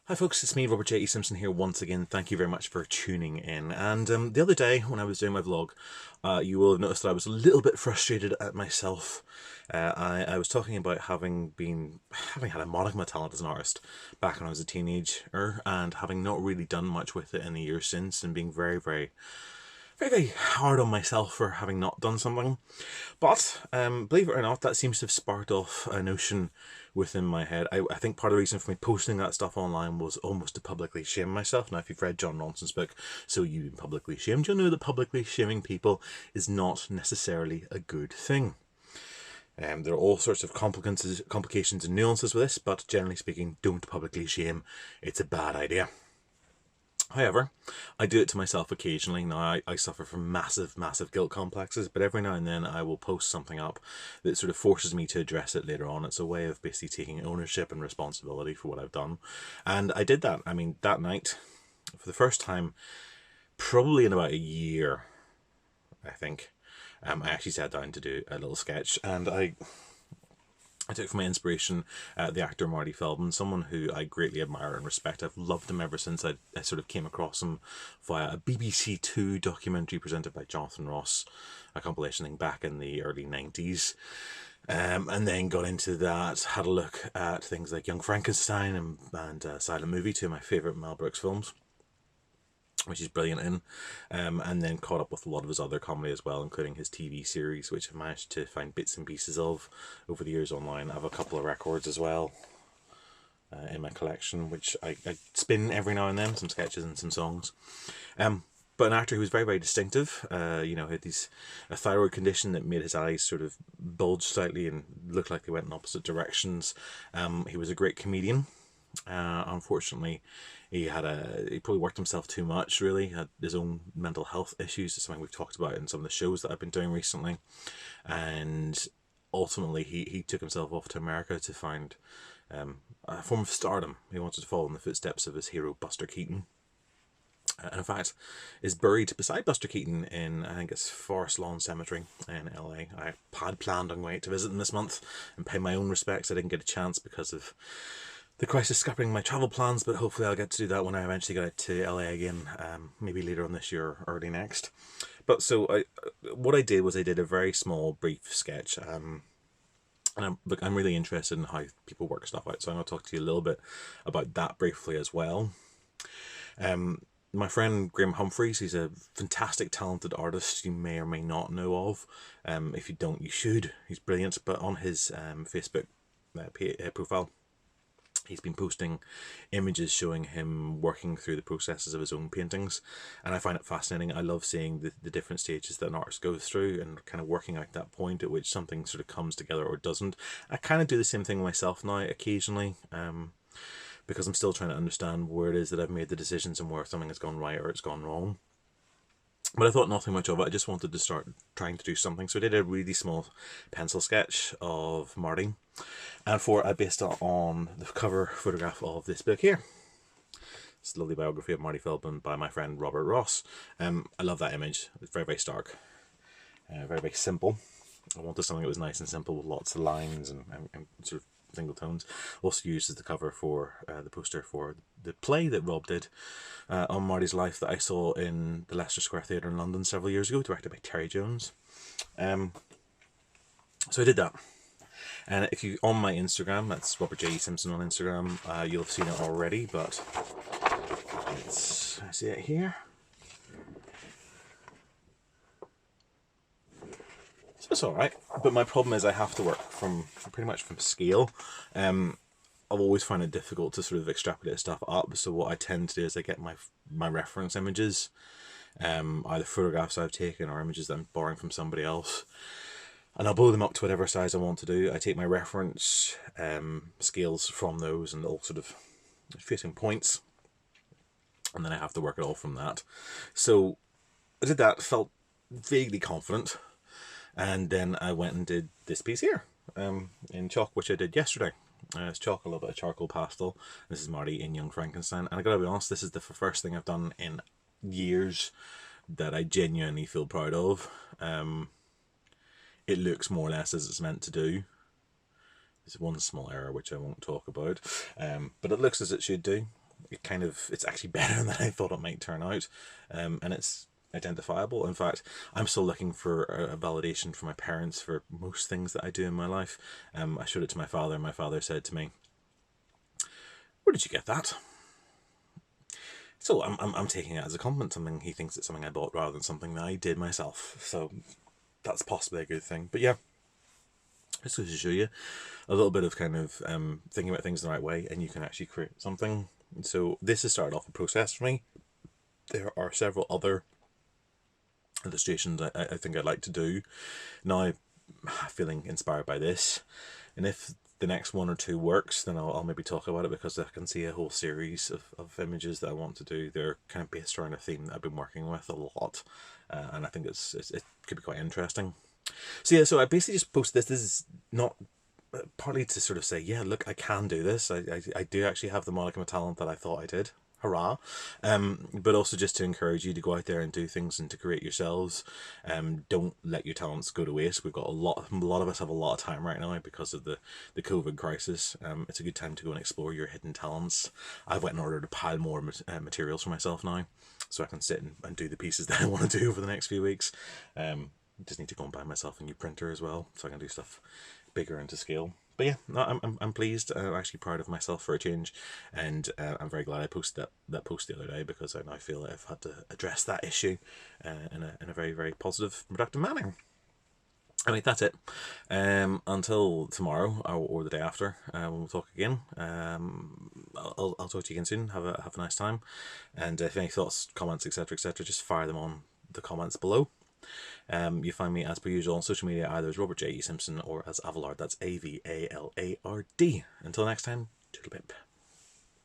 Hi folks, it's me, Robert J. E. Simpson here once again. Thank you very much for tuning in. And the other day when I was doing my vlog, you will have noticed that I was a little bit frustrated at myself. I was talking about having had a modicum of talent as an artist back when I was a teenager and having not really done much with it in the years since, and being very hard on myself for having not done something. But believe it or not, that seems to have sparked off a notion within my head. I think part of the reason for me posting that stuff online was almost to publicly shame myself. Now, if you've read John Ronson's book, So You've Been Publicly Shamed, you'll know that publicly shaming people is not necessarily a good thing. There are all sorts of complications and nuances with this, but generally speaking, don't publicly shame. It's a bad idea. However, I do it to myself occasionally. Now, I suffer from massive guilt complexes, but every now and then I will post something up that sort of forces me to address it later on. It's a way of basically taking ownership and responsibility for what I've done. And I did that. I mean, that night, for the first time, probably in about a year, I think, I actually sat down to do a little sketch, and I took for my inspiration the actor Marty Feldman, someone who I greatly admire and respect. I've loved him ever since I sort of came across him via a BBC Two documentary presented by Jonathan Ross, a compilation thing back in the early 90s. And then got into that, had a look at things like Young Frankenstein and Silent Movie, two of my favourite Mel Brooks films, which he's brilliant in, and then caught up with a lot of his other comedy as well, including his TV series, which I've managed to find bits and pieces of over the years online. I have a couple of records as well in my collection, which I spin every now and then, some sketches and some songs. But an actor who was very distinctive, had a thyroid condition that made his eyes sort of bulge slightly and look like they went in opposite directions. He was a great comedian. Unfortunately, he probably worked himself too much, really. He had his own mental health issues. It's something we've talked about in some of the shows that I've been doing recently. And ultimately, he took himself off to America to find a form of stardom. He wanted to follow in the footsteps of his hero, Buster Keaton. And in fact, is buried beside Buster Keaton in, I think it's Forest Lawn Cemetery in LA. I had planned on going to visit him this month and pay my own respects. I didn't get a chance because of the crisis scuppering my travel plans, but hopefully I'll get to do that when I eventually get out to LA again, maybe later on this year or early next. But so what I did was I did a very small, brief sketch, and I'm really interested in how people work stuff out, so I'm going to talk to you a little bit about that briefly as well. My friend Graham Humphreys, he's a fantastic, talented artist you may or may not know of. If you don't, you should. He's brilliant. But on his Facebook profile, he's been posting images showing him working through the processes of his own paintings, and I find it fascinating. I love seeing the different stages that an artist goes through and kind of working out that point at which something sort of comes together or doesn't. I kind of do the same thing myself now occasionally, because I'm still trying to understand where it is that I've made the decisions and where something has gone right or it's gone wrong. But I thought nothing much of it. I just wanted to start trying to do something. So I did a really small pencil sketch of Marty. And I based it on the cover photograph of this book here. It's a lovely biography of Marty Feldman by my friend Robert Ross. I love that image. It's very stark. Very simple. I wanted something that was nice and simple with lots of lines and sort of single tones. Also used as the cover for the poster for the play that Rob did on Marty's life that I saw in the Leicester Square Theatre in London several years ago, directed by Terry Jones. So I did that. And if you, on my Instagram, that's Robert J. E. Simpson on Instagram, you'll have seen it already, but I see it here. So it's alright, but my problem is I have to work pretty much from scale. I've always found it difficult to sort of extrapolate stuff up, so what I tend to do is I get my reference images, either photographs I've taken or images that I'm borrowing from somebody else, and I'll blow them up to whatever size I want to do. I take my reference scales from those and all sort of facing points, and then I have to work it all from that. So I did that, felt vaguely confident, and then I went and did this piece here in chalk, which I did yesterday. It's chalk, a little bit of charcoal pastel. This is Marty in Young Frankenstein, and I gotta be honest, this is the first thing I've done in years that I genuinely feel proud of. It looks more or less as it's meant to do. There's one small error which I won't talk about, but it looks as it should do. it's actually better than I thought it might turn out, and it's identifiable. In fact, I'm still looking for a validation from my parents for most things that I do in my life. I showed it to my father, and my father said to me, "Where did you get that?" So I'm taking it as a compliment, something he thinks it's something I bought rather than something that I did myself. So that's possibly a good thing. But yeah, this goes to show you a little bit of kind of thinking about things the right way, and you can actually create something. So this has started off a process for me. There are several other illustrations I think I'd like to do. Now I'm feeling inspired by this, and if the next one or two works, then I'll maybe talk about it, because I can see a whole series of images that I want to do. They're kind of based around a theme that I've been working with a lot, and I think it could be quite interesting. So yeah, so I basically just posted this. This is not partly to sort of say, yeah, look, I can do this. I do actually have the modicum of talent that I thought I did. Hurrah. But also just to encourage you to go out there and do things and to create yourselves. Don't let your talents go to waste. We've got a lot of us have a lot of time right now because of the COVID crisis. It's a good time to go and explore your hidden talents. I've went and ordered a pile more materials for myself now, so I can sit and do the pieces that I want to do over the next few weeks. Just need to go and buy myself a new printer as well, so I can do stuff bigger and to scale. But yeah, no, I'm pleased. I'm actually proud of myself for a change, and I'm very glad I posted that post the other day, because I now feel like I've had to address that issue in a very, very positive, productive manner. I mean, that's it. Until tomorrow or the day after, when we'll talk again. I'll talk to you again soon. Have a nice time, and if any thoughts, comments, etc., just fire them on the comments below. You find me as per usual on social media either as Robert J. E. Simpson or as Avalard. That's Avalard. Until next time, toodle pip.